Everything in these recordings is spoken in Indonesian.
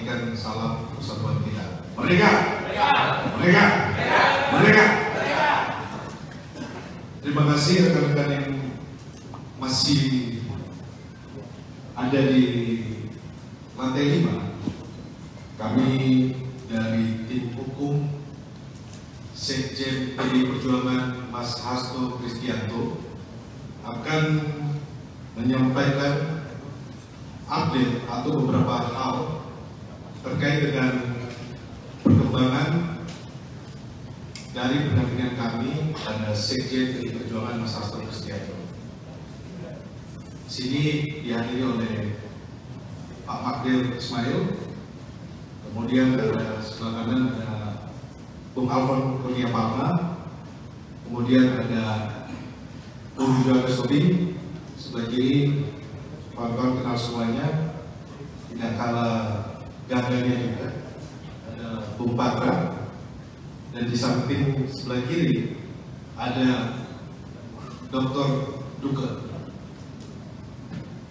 menyanyikan salam persatuan kita. Merdeka! Merdeka! Merdeka! Terima kasih rekan-rekan yang masih ada di lantai 5. Kami dari tim hukum Sekjen PDI Perjuangan Mas Hasto Kristianto akan menyampaikan update atau beberapa hal terkait dengan perkembangan dari pendampingan kami pada Sekjen PDI Perjuangan Mas Hasto Kristianto. Sini dihadiri oleh Pak Magdir Ismail, kemudian ada sebelah kanan ada Bung Alfon Kurnia Palma, kemudian ada Bung Yuda Tobing, sebelah kiri kawan-kawan kenal semuanya, tidak kalah gagahnya juga ada Bung Patra, dan di samping sebelah kiri ada Dr. Duke.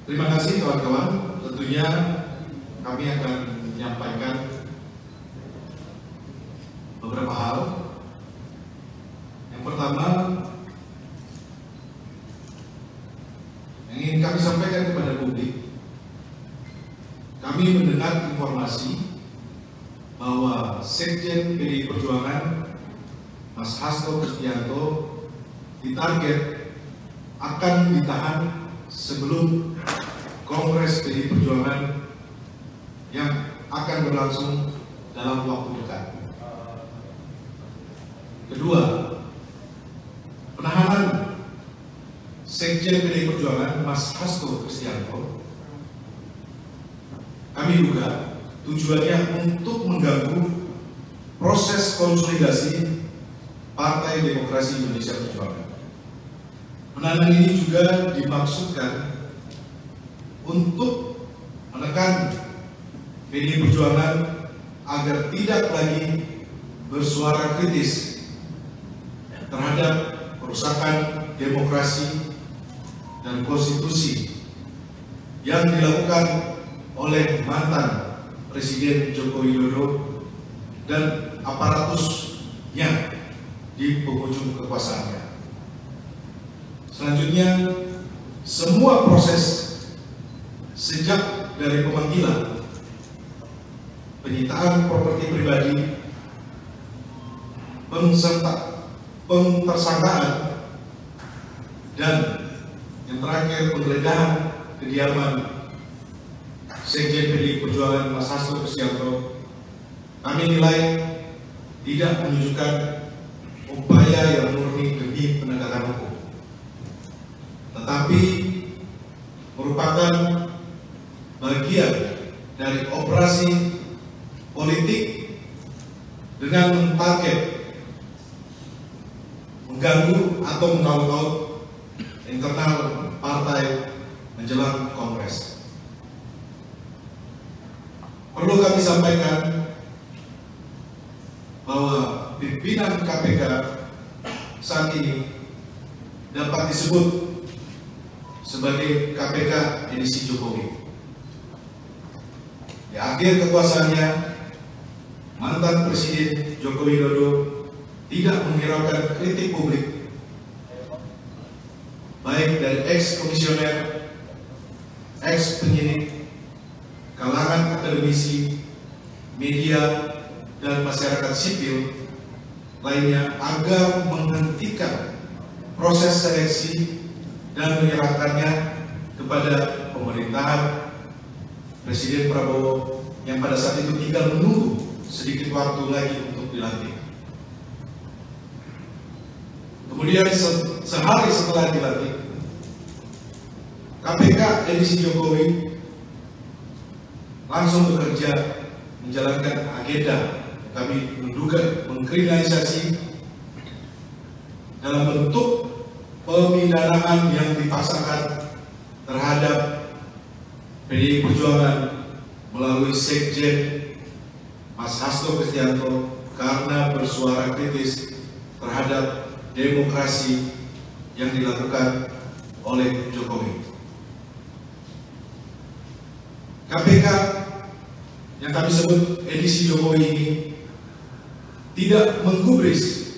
Terima kasih kawan-kawan. Tentunya kami akan menyampaikan beberapa hal. Yang pertama, yang ingin kami sampaikan kepada publik, kami mendengar informasi bahwa Sekjen PDI Perjuangan Mas Hasto Kristianto ditarget akan ditahan sebelum Kongres PDI Perjuangan yang akan berlangsung dalam waktu dekat. Kedua, penahanan Sekjen PDI Perjuangan Mas Hasto Kristianto kami duga tujuannya untuk mengganggu proses konsolidasi Partai Demokrasi Indonesia Perjuangan. Penahanan ini juga dimaksudkan untuk menekan PDI Perjuangan agar tidak lagi bersuara kritis terhadap kerusakan demokrasi dan konstitusi yang dilakukan oleh mantan Presiden Joko Widodo dan aparatusnya di penghujung kekuasaannya. Selanjutnya, semua proses sejak dari pemanggilan, penyitaan properti pribadi, pentersangkaan, dan yang terakhir penggeledahan kediaman Sekjen PDI Perjuangan Mas Hasto Kristianto, kami nilai tidak menunjukkan upaya yang murni demi penegakan hukum, tetapi merupakan bagian dari operasi politik dengan mentarget mengganggu atau mengaut-ngaut internal partai menjelang Kongres. Perlu kami sampaikan bahwa pimpinan KPK saat ini dapat disebut sebagai KPK edisi Jokowi. Di akhir kekuasaannya, mantan Presiden Joko Widodo tidak menghiraukan kritik publik, baik dari ex-komisioner, ex-penyidik, kalangan akademisi, media, dan masyarakat sipil lainnya agar menghentikan proses seleksi dan menyerahkannya kepada pemerintahan Presiden Prabowo yang pada saat itu tinggal menunggu sedikit waktu lagi untuk dilantik. Kemudian sehari setelah dilantik, KPK edisi Jokowi langsung bekerja menjalankan agenda kami menduga mengkriminalisasi dalam bentuk pemidanaan yang dipaksakan terhadap PDI Perjuangan melalui Sekjen Mas Hasto Kristianto karena bersuara kritis terhadap demokrasi yang dilakukan oleh Jokowi. KPK yang kami sebut edisi Jokowi ini tidak menggubris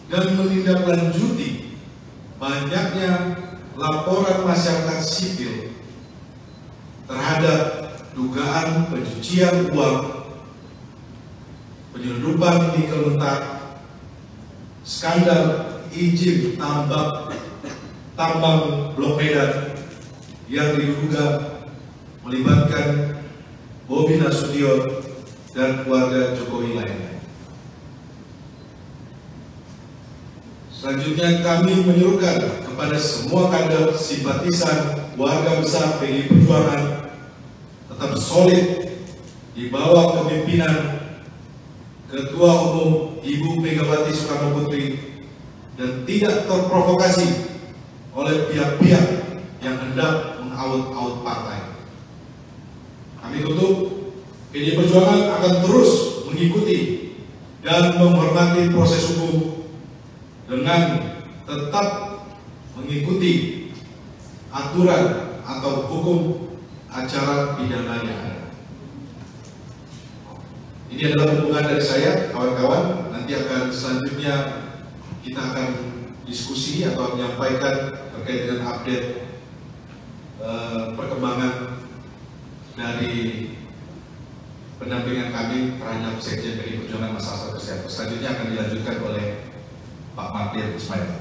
dan menindaklanjuti banyaknya laporan masyarakat sipil terhadap dugaan pencucian uang, penyelundupan nikel mentah, skandal izin tambang Blok Medan yang diduga melibatkan Bobi Nasution dan keluarga Jokowi lainnya. Selanjutnya kami menyerukan kepada semua kader simpatisan warga besar PDI Perjuangan tetap solid di bawah kepemimpinan Ketua Umum Ibu Megawati Soekarno Putri dan tidak terprovokasi oleh pihak-pihak yang hendak mengaut-aut partai. Kami tutup, PDI Perjuangan akan terus mengikuti dan menghormati proses hukum dengan tetap mengikuti aturan atau hukum acara pidana yang ada. Ini adalah hubungan dari saya, kawan-kawan. Nanti akan selanjutnya kita akan diskusi atau menyampaikan terkait dengan update perkembangan dari pendampingan kami terhadap Sekjen PDI Perjuangan Mas Hasto Kristianto. Selanjutnya akan dilanjutkan oleh Pak Martir Ismail.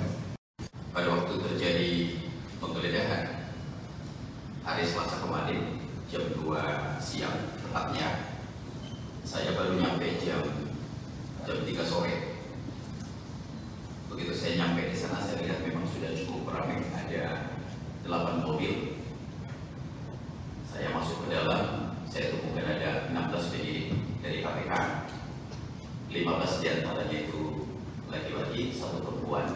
Pada waktu terjadi penggeledahan hari Selasa kemarin jam 2 siang tepatnya, saya baru nyampe jam 3 sore. Begitu saya nyampe di sana, saya lihat memang sudah cukup ramai, ada 8 mobil. Saya masuk ke dalam, saya temukan ada 16 penyidik dari KPK, 15 diantaranya itu laki-laki, 1 perempuan,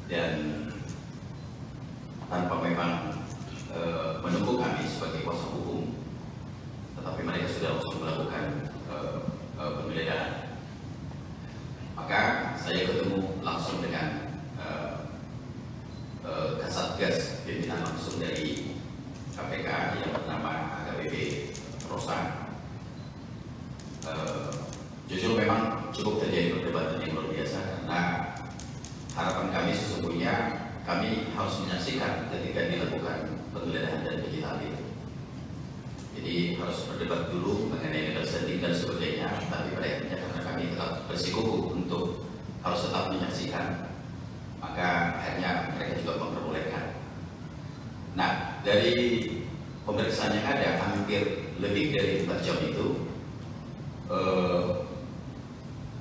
dan tanpa memang menunggu kami sebagai kuasa hukum, tetapi mereka sudah langsung melakukan penggeledahan. Maka saya ketemu langsung dengan Kasatgas pimpinan langsung dari KPK yang bernama AKBP Rosa. Jujur memang cukup terjadi perdebatan yang luar biasa, karena harapan kami sesungguhnya kami harus menyaksikan ketika dilakukan penggeledahan dan penyitaan itu. Jadi harus berdebat dulu mengenai legal standing dan sebagainya, tapi pada akhirnya karena kami tetap bersikukuh untuk harus tetap menyaksikan, maka akhirnya mereka juga memperbolehkan. Nah, dari pemeriksaan yang ada hampir lebih dari 4 jam itu,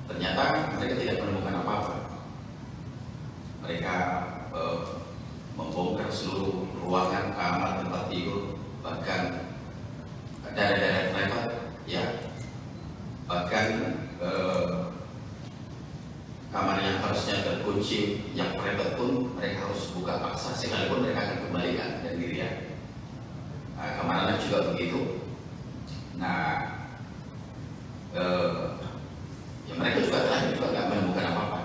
ternyata mereka tidak menemukan apa-apa. Mereka membongkar seluruh ruangan, kamar, tempat tidur, bahkan daerah-daerah private, ya, bahkan kamar yang harusnya terkunci, yang private pun mereka harus buka paksa, sekalipun mereka akan kembalikan dan dirian. Kamar anak juga begitu. Nah, ya mereka juga terakhir juga nggak menemukan apa-apa.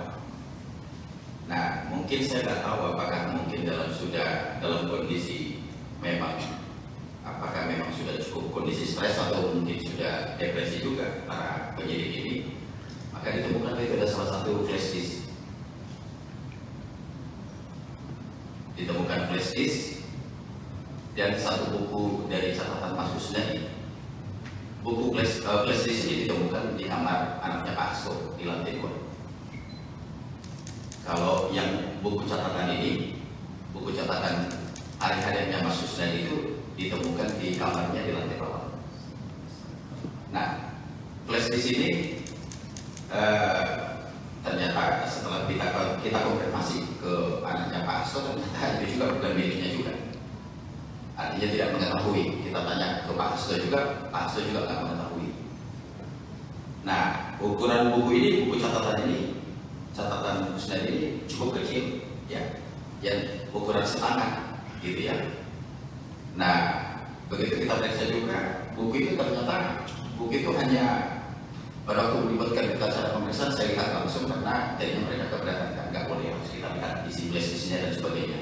Nah, mungkin saya nggak tahu apakah mungkin dalam kondisi memang, apakah memang sudah cukup kondisi stres atau mungkin sudah depresi juga para penyidik ini. Maka ditemukan itu ada salah satu flash disk. Ditemukan flash disk dan 1 buku dari catatan Mas Kusnadi. Buku flash disk ini ditemukan di kamar anaknya Pak Hasto di lantai 2. Kalau yang buku catatan ini, buku catatan hari-harinya Mas Kusnadi itu ditemukan di kamarnya di lantai bawah. Nah, flash disk ini ternyata setelah kita konfirmasi ke anaknya Pak Hasto, ternyata itu juga bukan miliknya juga. Artinya tidak mengetahui. Kita tanya ke Pak Hasto juga, Pak Hasto juga tidak mengetahui. Nah, ukuran buku ini, buku catatan ini, catatan Kusnadi ini cukup kecil, ya, yang ukuran setangan, gitu ya. Nah, begitu kita periksa juga, buku itu ternyata buku itu hanya pada waktu melibatkan kita cara pemeriksaan, saya lihat langsung karena tadinya mereka keberatan, nggak boleh, harus kita lihat isi flash disknya dan sebagainya.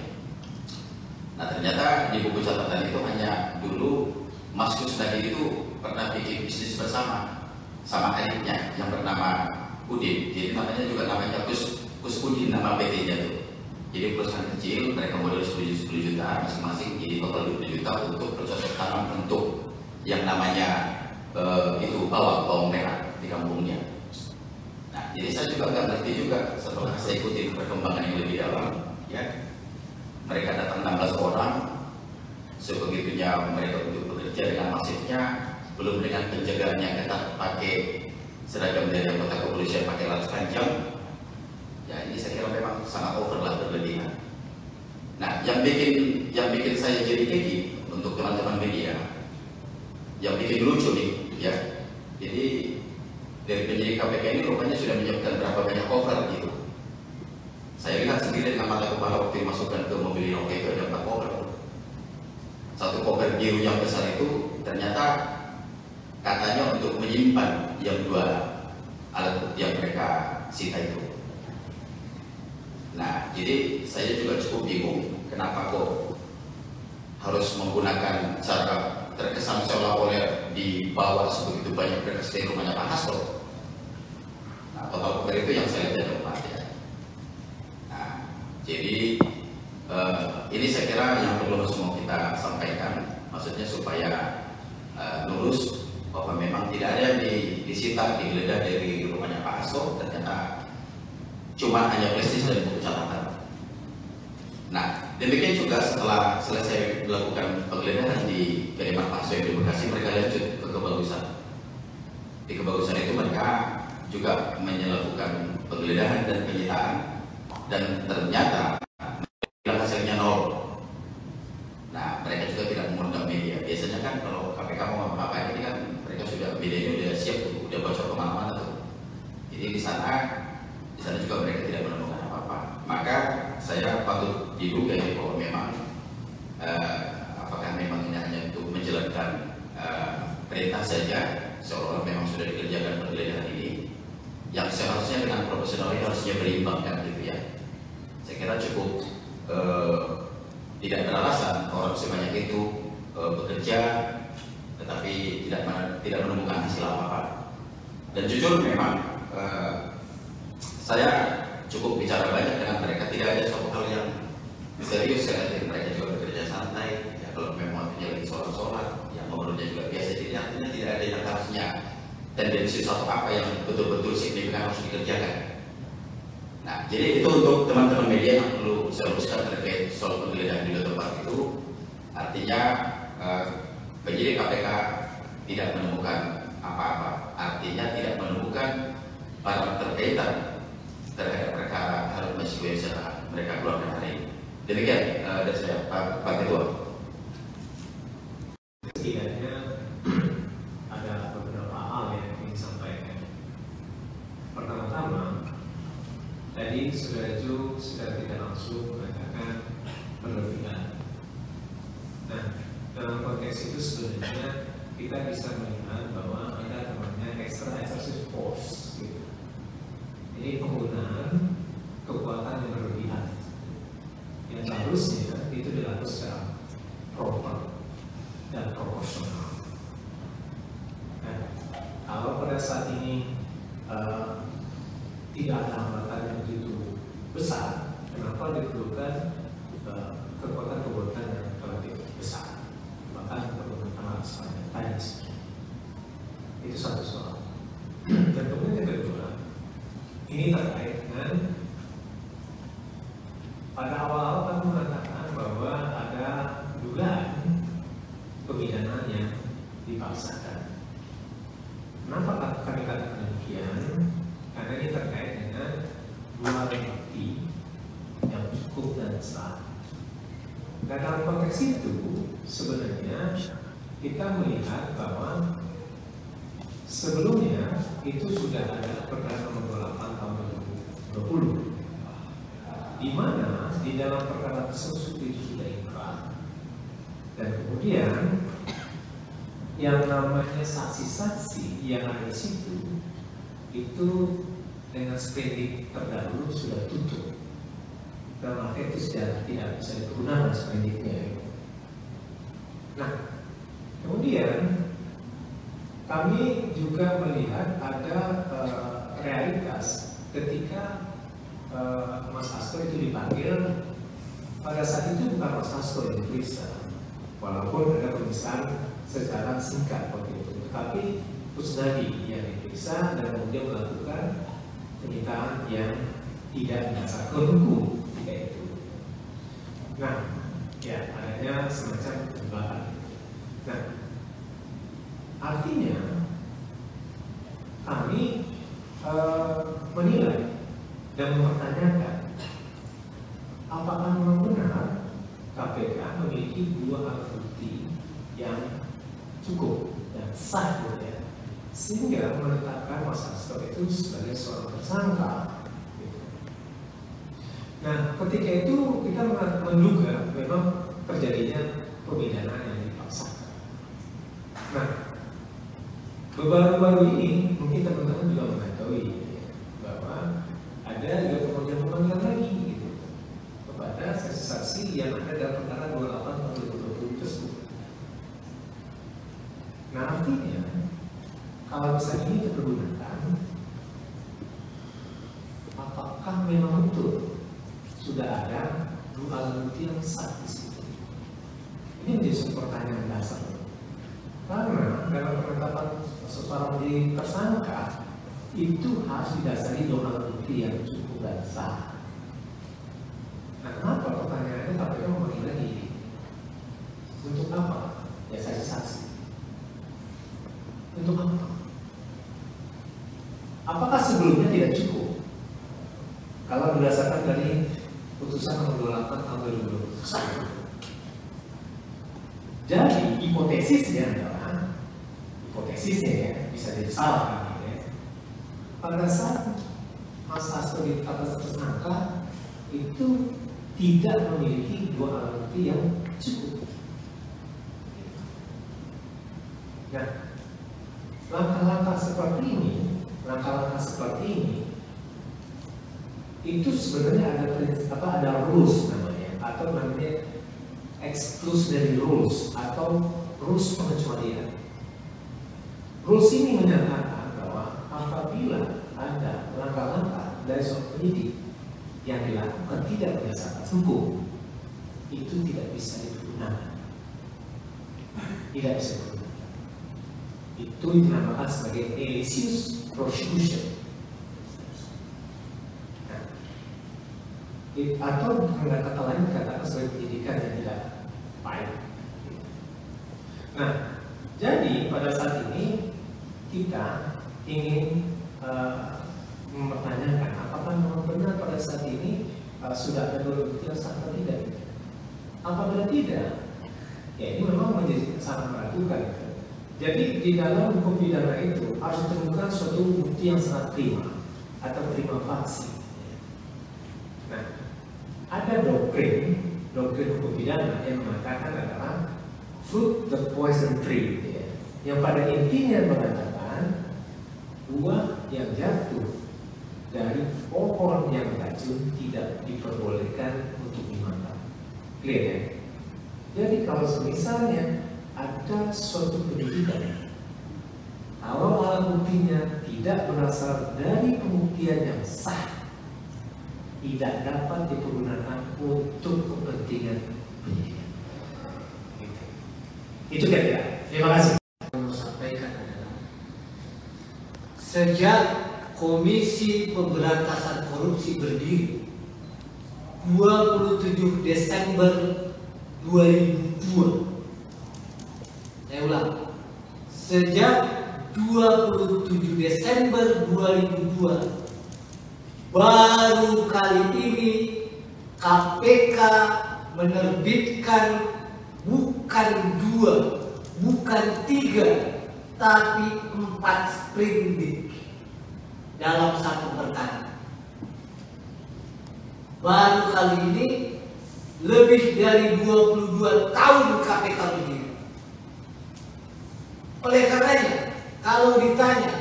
Nah, ternyata di buku catatan itu hanya dulu Mas Kusnadi itu pernah bikin bisnis bersama sama adiknya yang bernama Udin. Jadi namanya juga namanya Kus Udin, nama PT-nya tuh. Jadi perusahaan kecil, mereka modal 10 juta masing-masing, jadi total 20 juta untuk bercocok tanam untuk yang namanya itu bawang merah di kampungnya. Nah, jadi saya juga nggak ngerti juga setelah saya ikuti perkembangan yang lebih dalam, ya. Mereka datang 16 orang, sebegitunya mereka untuk bekerja dengan masifnya, belum dengan penjagaan yang ketat pakai seragam dari anggota kepolisian pakai laras panjang. Ya, ini saya kira memang sangat over lah, berlebihan. Nah, yang bikin saya jadi keki untuk teman-teman media, yang bikin lucu nih, ya. Jadi dari penyidik KPK ini rupanya sudah menyiapkan berapa banyak cover gitu. Saya lihat sendiri dengan mata kepala waktu dimasukkan ke mobil Innova itu ada 4 cover. Satu cover biru yang besar itu ternyata katanya untuk menyimpan yang 2 alat bukti yang mereka sita itu. Nah, jadi saya juga cukup bingung kenapa kok harus menggunakan cara terkesan seolah-olah dibawa sebegitu banyak berkas dari rumahnya Pak Hasto. Nah, total cover itu yang saya lihat ada 4 ya. Nah, jadi ini saya kira yang perlu semua kita sampaikan, maksudnya supaya lurus bahwa memang tidak ada yang disita, digeledah dari rumahnya Pak Hasto, ternyata cuma hanya prestis dan buku catatan. Nah, demikian juga setelah selesai melakukan penggeledahan di kediaman Pak Hasto di Bekasi, mereka lanjut ke Kebagusan. Di Kebagusan itu mereka juga melakukan penggeledahan dan penyitaan, dan ternyata hasilnya 0. Nah, mereka juga tidak mengundang media. Biasanya kan kalau KPK mau apa-apa ini kan mereka sudah, medianya udah siap tuh, udah bocor kemana-mana tuh. Jadi di sana juga mereka tidak menemukan apa-apa. Maka saya patut diduga ya bahwa memang apakah memang ini hanya untuk menjalankan perintah saja, seolah-olah memang sudah dikerjakan penggeledahan ini, yang seharusnya dengan profesional ini harusnya berimbang kan gitu ya. Saya kira cukup tidak beralasan orang sebanyak itu bekerja tetapi tidak menemukan hasil apa-apa. Dan jujur memang saya cukup bicara banyak dengan mereka, tidak ada suatu hal yang serius ya. Mereka juga bekerja santai ya, kalau memang waktunya lagi sholat yang menurutnya juga biasa, jadi artinya tidak ada yang harusnya tendensi suatu apa yang betul-betul signifikan harus dikerjakan. Nah, jadi itu untuk teman-teman media yang perlu saya luruskan terkait soal penggeledahan di tempat itu. Artinya penyidik KPK tidak menemukan apa-apa, artinya tidak menemukan barang terkaitan terhadap perkara Harun Masiku yang sedang mereka keluarkan hari ini. Demikian dari saya, Pak Ketua. Setidaknya ada beberapa hal yang ingin disampaikan. Pertama-tama, tadi Saudara Jo secara tidak langsung mengatakan berlebihan. Nah, dalam konteks itu sebenarnya kita bisa melihat bahwa ada namanya extra excessive force. Gitu. Ini penggunaan kekuatan yang berlebihan. Yang harusnya itu dilakukan secara proper dan proporsional. Nah, kalau pada saat ini tidak ada hambatan yang begitu besar, kenapa diperlukan kekuatan-kekuatan yang relatif besar, bahkan kekuatan sebanyak tadi? Itu satu soal. Dan kemudian yang kedua, ini terkait dengan pada awal kami mengatakan bahwa ada dugaan pemidanaan yang dipaksakan. Kenapa kami katakan demikian? Karena ini terkait dengan 2 alat bukti yang cukup dan sah. Dan dalam konteks itu sebenarnya kita melihat bahwa sebelumnya itu sudah ada Perda Nomor 28 tahun 2020, di mana di dalam perkara tersebut itu sudah inkrah, dan kemudian yang namanya saksi-saksi yang ada di situ itu dengan sprendik terdahulu sudah tutup, dalam arti itu sudah tidak bisa digunakan sprendiknya. Nah, Kemudian kami juga melihat ada realitas ketika Mas Hasto itu dipanggil. Pada saat itu bukan Mas Hasto yang diperiksa, walaupun ada pemeriksaan secara singkat waktu itu, tetapi Kusnadi yang diperiksa dan kemudian melakukan penyitaan yang tidak berdasarkan hukum ketika itu. Nah, ya adanya semacam kejelasan. Nah, artinya kami menilai dan mempertanyakan apakah memang benar KPK memiliki dua alat bukti yang cukup dan sah, ya, sehingga menetapkan Mas Hasto itu sebagai seorang tersangka. Nah, ketika itu kita menduga memang terjadinya pemidanaan yang dipaksakan. Nah, baru-baru ini mungkin teman-teman juga mengetahui bahwa ada juga pemanggilan lagi gitu, kepada saksi-saksi yang ada dalam perkara 28 tahun 2020 tersebut. Nah, artinya kalau misalnya ini dipergunakan, apakah memang betul sudah ada dua alat bukti yang sah di situ? Ini menjadi sebuah pertanyaan dasar. Karena dalam penetapan seseorang menjadi tersangka itu harus didasari dua alat bukti yang cukup dan sah. Nah, kenapa pertanyaannya KPK memanggil lagi? Untuk apa? Ya, saksi-saksi. Untuk apa? Apakah sebelumnya tidak cukup? Kalau berdasarkan dari putusan nomor 28 tahun 2021. Jadi hipotesisnya adalah, hipotesisnya ya, bisa jadi salah ya. Pada saat Mas Hasto ditetapkan tersangka itu tidak memiliki dua alat bukti yang cukup. Nah, langkah-langkah seperti ini, itu sebenarnya ada rules namanya, atau namanya exclusionary rules atau rules pengecualian. Rules ini menyatakan bahwa apabila ada langkah-langkah dari seorang penyidik yang dilakukan tidak berdasarkan hukum, itu tidak bisa digunakan. Tidak bisa digunakan. Itu dinamakan sebagai malicious prosecution. Nah, atau dengan kata lain dikatakan sebagai penyidikan yang tidak baik. Nah, jadi pada saat ini kita ingin mempertanyakan apakah memang benar pada saat ini sudah ada dua bukti yang sah atau tidak. Apabila tidak, ya ini memang menjadi sangat meragukan. Jadi di dalam hukum pidana itu harus ditemukan suatu bukti yang sangat prima atau prima facie. Nah, ada doktrin hukum pidana yang mengatakan adalah fruit the poison tree, ya, yang pada intinya mengatakan buah yang jatuh dari pohon yang racun tidak diperbolehkan untuk dimakan. Clear ya? Jadi kalau misalnya ada suatu penyidikan, kalau alat buktinya tidak berasal dari pembuktian yang sah, tidak dapat dipergunakan untuk kepentingan penyidikan. Itu kira-kira. Terima kasih. Yang mau sampaikan adalah sejak Komisi Pemberantasan Korupsi berdiri 27 Desember 2002. Saya ulang, sejak 27 Desember 2002 baru kali ini KPK menerbitkan bukan 2, bukan 3, tapi 4 sprindik dalam satu perkara. Baru kali ini lebih dari 22 tahun KPK berdiri. Oleh karenanya, kalau ditanya,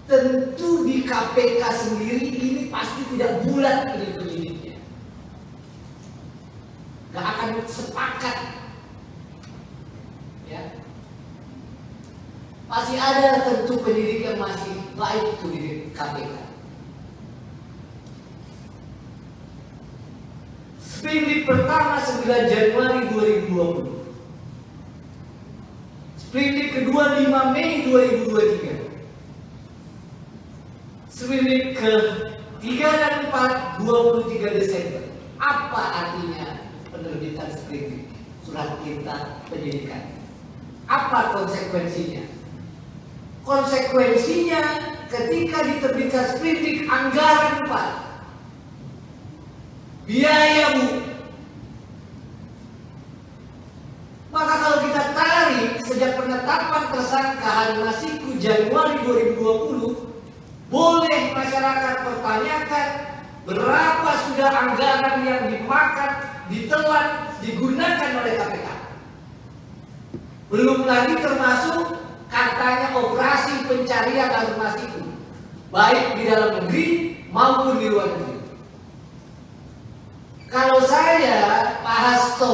tentu di KPK sendiri ini pasti tidak bulat ini penyidiknya. Gak akan sepakat masih ada tentu penyidik yang masih baik itu di KPK. Sprindik pertama 9 Januari 2020. Sprindik kedua 5 Mei 2023. Sprindik ke-3 dan 4 23 Desember. Apa artinya penerbitan sprindik? Surat perintah penyidikan. Apa konsekuensinya? Konsekuensinya ketika diterbitkan sprindik anggaran Pak, biaya Bu. Maka kalau kita tarik sejak penetapan tersangka Harun Masiku Januari 2020, boleh masyarakat pertanyakan berapa sudah anggaran yang dimakan, ditelan, digunakan oleh KPK. Belum lagi termasuk katanya operasi pencarian Harun Masiku, baik di dalam negeri maupun di luar negeri. Kalau saya, Pak Hasto,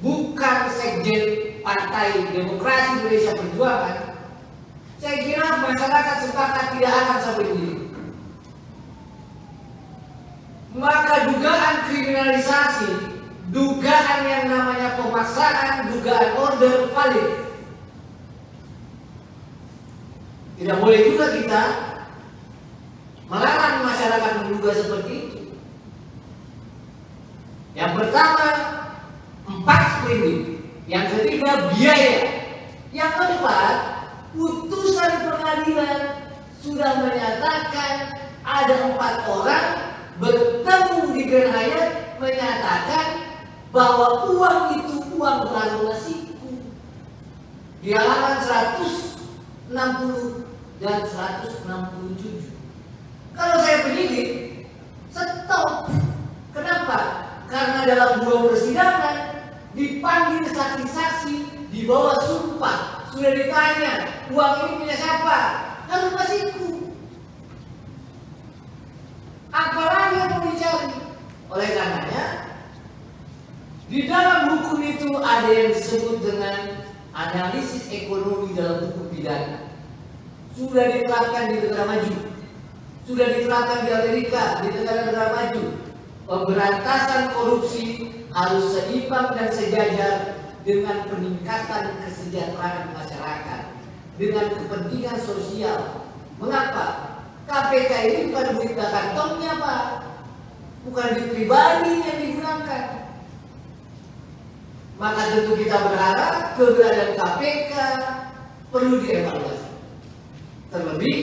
bukan sekjen Partai Demokrasi Indonesia Perjuangan, saya kira masyarakat sepakat tidak akan sampai di sini. Maka dugaan kriminalisasi, dugaan yang namanya pemaksaan, dugaan order valid. Tidak boleh juga kita melarang masyarakat menduga seperti itu. Yang pertama, 4 sprindik. Yang ketiga, biaya. Yang keempat, putusan pengadilan sudah menyatakan ada 4 orang bertemu di Grand Hyatt menyatakan bahwa uang itu uang Harun Masiku. Di halaman 160 dan 167. Kalau saya penyidik, stop. Kenapa? Karena dalam 2 persidangan dipanggil saksi-saksi di bawah sumpah, sudah ditanya uang ini punya siapa? Harun Masiku. Apalagi yang mau dicari? Oleh karenanya, di dalam hukum itu ada yang disebut dengan analisis ekonomi dalam hukum pidana. Sudah diterapkan di negara maju, sudah diterapkan di Amerika, di negara-negara maju. Pemberantasan korupsi harus seimbang dan sejajar dengan peningkatan kesejahteraan masyarakat, dengan kepentingan sosial. Mengapa? KPK ini bukan duit kantongnya Pak, bukan duit pribadi yang digunakan. Maka tentu kita berharap keberadaan KPK perlu dievaluasi. Terlebih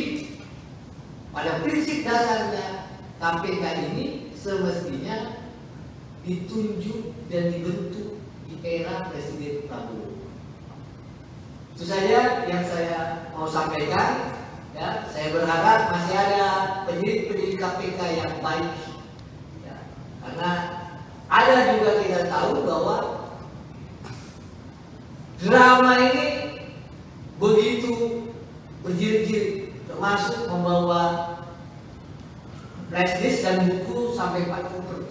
pada prinsip dasarnya KPK ini semestinya ditunjuk dan dibentuk di era Presiden Prabowo. Itu saja yang saya mau sampaikan. Ya, saya berharap masih ada penyidik-penyidik KPK yang baik. Ya, karena ada juga kita tahu bahwa drama ini begitu berjilid-jilid, termasuk membawa flashdisk dan buku sampai 40.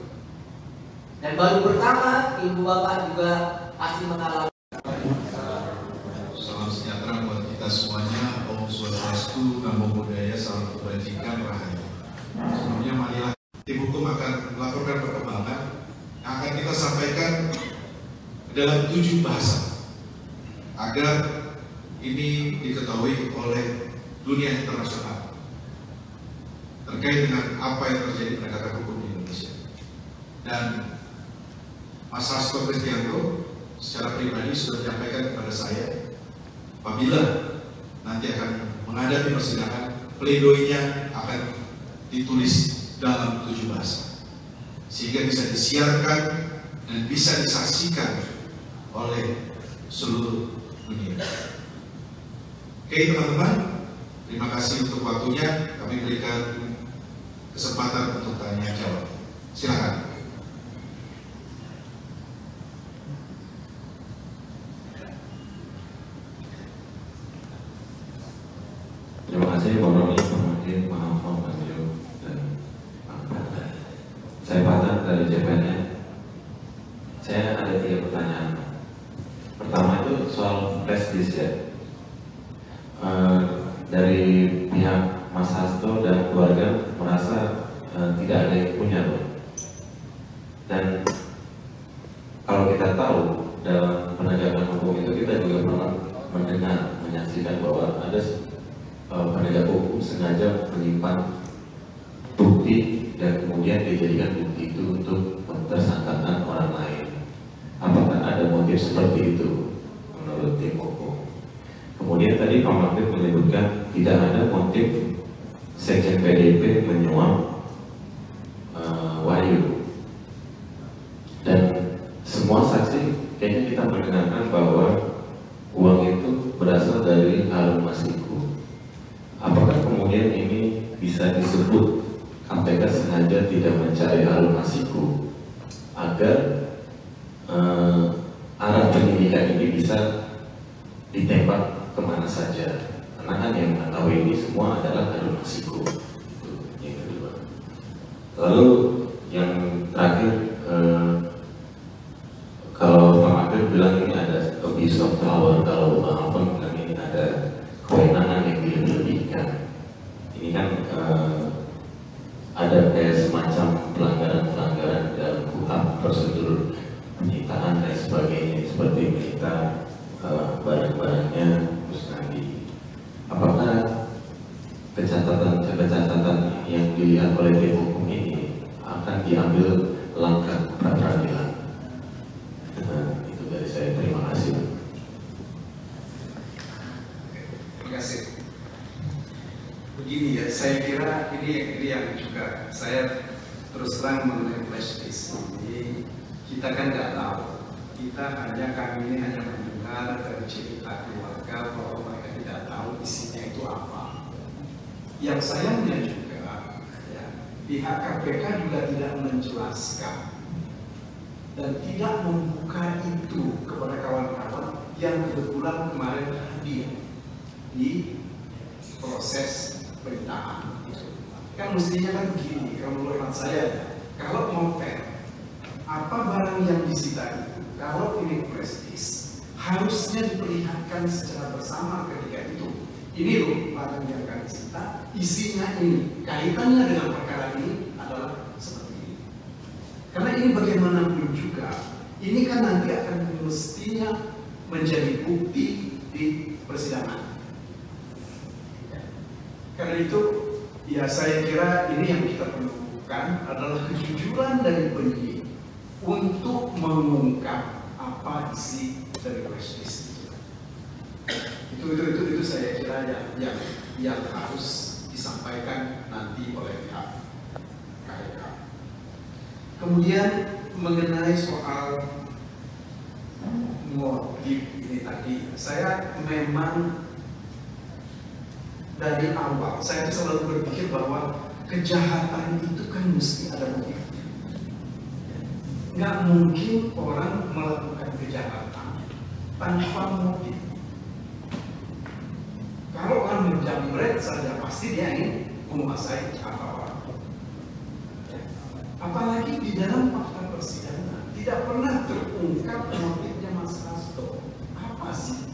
Dan baru pertama ibu bapak juga pasti mengalami. Salam sejahtera buat kita semuanya. Om Swastiastu, Namo Buddhaya, salam kebajikan, rahayu. Sebelumnya marilah tim hukum akan melaporkan perkembangan yang akan kita sampaikan dalam 7 bahasa agar ini diketahui oleh dunia internasional terkait dengan apa yang terjadi penegakan hukum di Indonesia. Dan Mas Hasto Kristianto secara pribadi sudah menyampaikan kepada saya, apabila nanti akan menghadapi persidangan, pledoinya akan ditulis dalam 7 bahasa, sehingga bisa disiarkan dan bisa disaksikan oleh seluruh dunia. Oke teman-teman, terima kasih untuk waktunya. Kami berikan kesempatan untuk tanya jawab. Silakan. Terima kasih Pak Roni, Pak Martin, Pak Alfa, Pak Jo, dan Pak Fatah. Saya Fatah dari JPN. Saya ada 3 pertanyaan. Pertama itu soal flash disk ya. dari pihak Mas Hasto dan keluarga merasa tidak ada yang punya, Pak. Dan kalau kita tahu dalam penegakan hukum itu kita juga pernah mendengar, menyaksikan bahwa ada penegak hukum sengaja menyimpan bukti dan kemudian dijadikan bukti itu untuk mentersangkakan orang lain. Apakah ada motif seperti itu menurut tim hukum? Kemudian tadi Pak Magdir menyebutkan tidak ada motif Sekjen PDIP menyuap Wahyu. Dan semua saksi kayaknya kita mendengarkan bahwa uang itu berasal dari Harun Masiku. Apakah kemudian ini bisa disebut KPK sengaja tidak mencari Harun Masiku agar arah penyidikan ini bisa ditembak kemana saja? Karena kan yang mengetahui ini semua adalah Harun Masiku. Itu yang kedua. Lalu yang terakhir, kalau Pak Magdir bilang ini ada abuse of power, kalau Bang Alfon bilang ini ada kewenangan yang dilebih-lebihkan. Ini kan ada kayak semacam pelanggaran-pelanggaran dalam KUHP, prosedur penyitaan dan sebagainya, seperti menyita barang-barangnya musnadi. Apakah catatan yang dilihat oleh tim hukum ini akan diambil langkah pra-peradilan? Itu dari saya, terima kasih. Terima kasih. Begini ya, saya kira ini yang juga saya terus terang mengenai flash disk. Jadi kita kan nggak tahu, kami ini hanya mendengar dari cerita keluarga bahwa mereka tidak tahu isinya itu apa. Yang sayangnya juga, ya, pihak KPK juga tidak menjelaskan dan tidak membuka itu kepada kawan-kawan yang kebetulan kemarin hadir di proses perintahan itu. Kan mestinya kan begini, kalau menurut saya, kalau mau fair, apa barang yang disita itu, kalau ini prestis, harusnya diperlihatkan secara bersama ketika itu. Ini loh barang yang akan disita, isinya ini, kaitannya dengan perkara ini adalah seperti ini. Karena ini bagaimanapun juga, ini kan nanti akan mestinya menjadi bukti di persidangan. Karena itu, ya saya kira ini yang kita perlukan adalah kejujuran dari penyidik untuk mengungkap apa isi dari prestis. Itu saya kira yang harus disampaikan nanti oleh pihak KPK. Kemudian mengenai soal motif ini tadi, saya memang dari awal saya selalu berpikir bahwa kejahatan itu kan mesti ada motifnya. Nggak mungkin orang melakukan kejahatan tanpa motif. Kalau orang menjamret saja pasti dia ingin menguasai harta orang. Apalagi di dalam fakta persidangan tidak pernah terungkap motifnya Mas Hasto. Apa sih?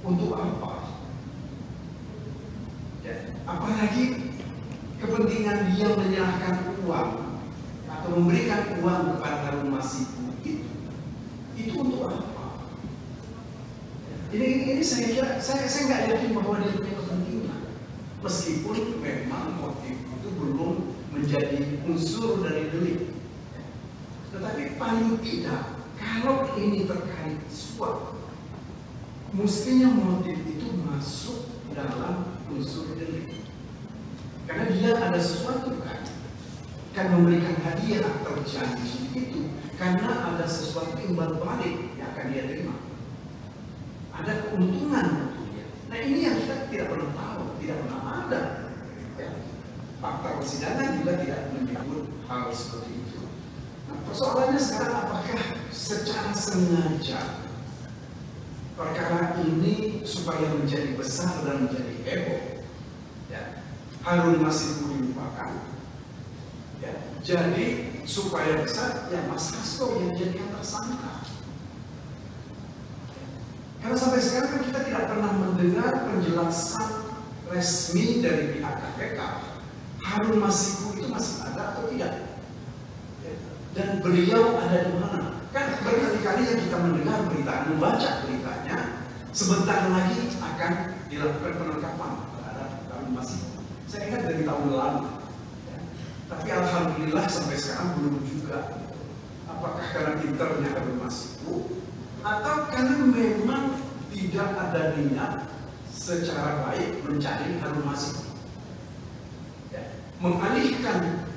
Untuk apa? Ya, apalagi kepentingan dia menyerahkan uang atau memberikan uang kepada Harun Masiku itu untuk apa? Ini saya kira saya nggak yakin bahwa dia punya kepentingan, meskipun memang motif itu belum menjadi unsur dari delik. Tetapi paling tidak kalau ini terkait suap, mestinya motif itu masuk dalam unsur delik. Karena dia ada sesuatu kan memberikan hadiah atau janji itu karena ada sesuatu imbal balik yang akan dia terima. Ada keuntungan untuk dia. Nah ini yang kita tidak pernah tahu, tidak pernah ada. Ya. Fakta persidangan juga tidak menyebut hal seperti itu. Nah persoalannya sekarang apakah secara sengaja perkara ini supaya menjadi besar dan menjadi heboh, ya, Harun Masiku dilupakan, ya, jadi supaya besar ya Mas Hasto yang jadikan tersangka. Karena sampai sekarang kan kita tidak pernah mendengar penjelasan resmi dari pihak KPK. Harun Masiku itu masih ada atau tidak? Dan beliau ada di mana? Kan berkali-kali yang kita mendengar berita, membaca beritanya, sebentar lagi akan dilakukan penangkapan terhadap Harun Masiku. Saya ingat dari tahun lalu. Tapi alhamdulillah sampai sekarang belum juga. Apakah karena pinternya Harun Masiku atau karena memang tidak ada niat secara baik mencari Harun Masiku, mengalihkan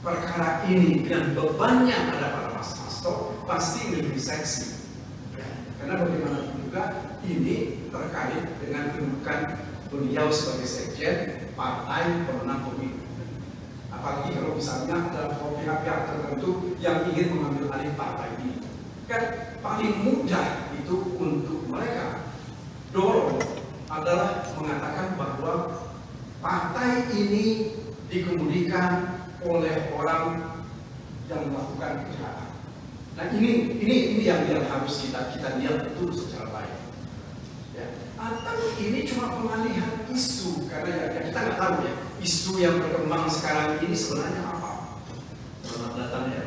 perkara ini dengan bebannya pada para Mas Hasto pasti lebih seksi, karena bagaimanapun juga ini terkait dengan kedudukan beliau sebagai sekjen partai pemenang pemilu. Apalagi kalau misalnya ada pihak-pihak tertentu yang ingin mengambil alih partai ini, kan paling mudah itu untuk mereka dorong adalah mengatakan bahwa partai ini dikemudikan oleh orang yang melakukan kejahatan. Nah ini yang harus kita lihat betul secara baik. Ya. Atau ini cuma pengalihan isu, karena ya kita nggak tahu ya isu yang berkembang sekarang ini sebenarnya apa. Selamat datang ya.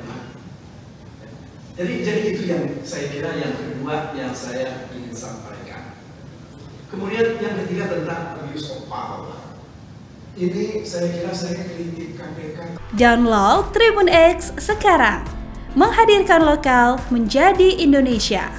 Jadi itu yang saya kira yang kedua yang saya ingin sampaikan. Kemudian yang ketiga tentang abuse of power. Ini saya kira saya kritik KPK. Download Tribun X sekarang, menghadirkan lokal menjadi Indonesia.